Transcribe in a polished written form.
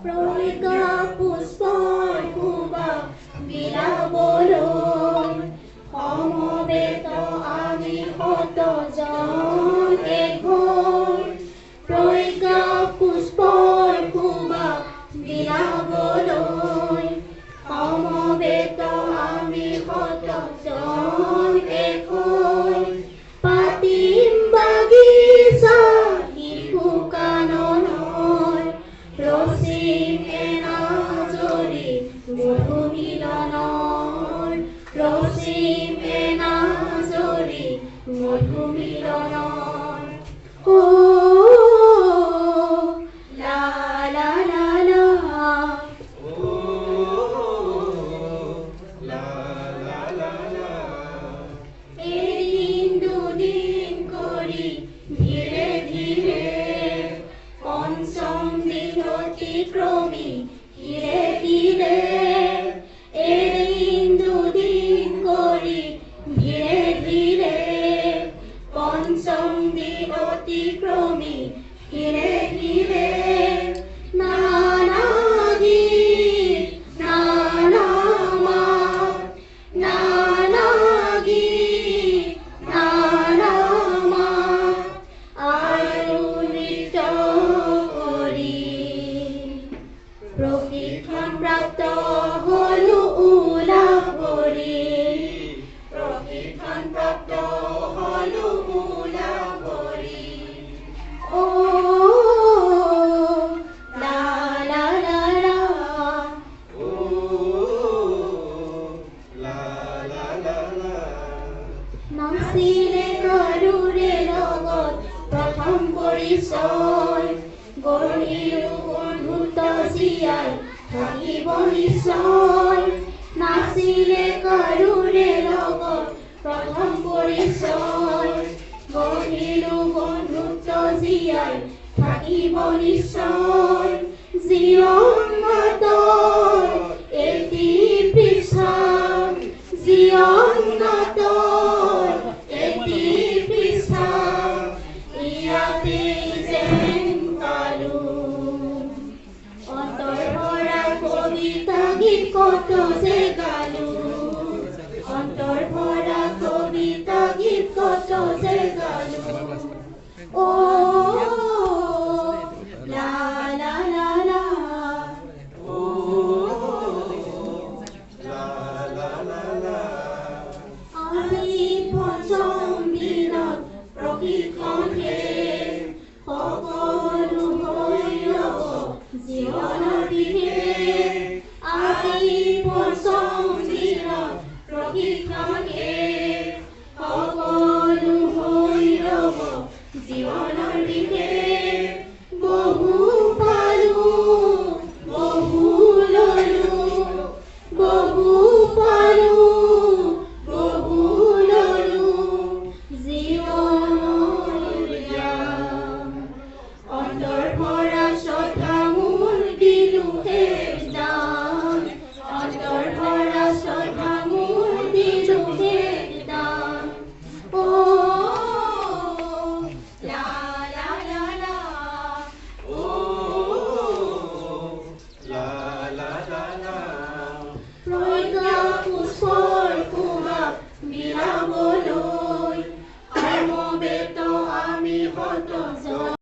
প্ৰজ্ঞা পুষ্পৰ সুবাস বিলাবলৈ সমবেত আমি শতজন এঘৰ প্ৰজ্ঞা পুষ্পৰ সুবাস বিলাবলৈ সমবেত আমি শতজন এঘৰ পাতিম বাগিচা শিশু কাননৰ ৰচিম এনাজৰী মধু মিলনৰ ৰচিম এনাজৰী মধু মিলনৰ লা লা লা লা এদিন দুদিন কৰি ধীৰে ধীৰে পঞ্চম দিন অতিক্ৰমী ধীৰে ধীৰে এদিন দুদিন কৰি ধীৰে ধীৰে পঞ্চম দিন অতিক্ৰমী ধীৰে ধীৰে নানা গীত নানা মাত নানা গীত নানা মাত আৰু নৃত্য কৰি প্ৰশিক্ষণ প্ৰাপ্ত হলো উলাহ কৰি প্ৰশিক্ষণ প্ৰাপ্ত হলো উলাহ কৰি লা লা লা লা নাচিলে কাৰোৰে লগত প্ৰথম পৰিচয় গঢ়িলো বন্ধুত্ব জীয়াই থাকিব নিশ্চয় নাচিলে কাৰোৰে লগত প্ৰথম পৰিচয় গঢ়িলো বন্ধুত্ব জীয়াই থাকিব নিশ্চয় জীৱন নাটৰ এটি পৃষ্ঠা জীৱন নাটৰ এটি পৃষ্ঠা ইয়াতে যেন পালো অন্তৰ ভৰা কবিতা গীত কত যে গালো অন্তৰ ভৰা কবিতা গীত কত যে গালো লা লা লা লা আজি পঞ্চম দিনত প্ৰশিক্ষণ শেষ সকলো হৈ ৰ'ব জীৱনৰ বিশেষ আজি পঞ্চম দিনত প্ৰশিক্ষণ শেষ সকলো হৈ ৰ'ব জীৱনৰ বিশেষ বহু পালো বহু ললো বহু পালো বহু ললো জীৱনৰ জ্ঞান অন্তৰ ভৰা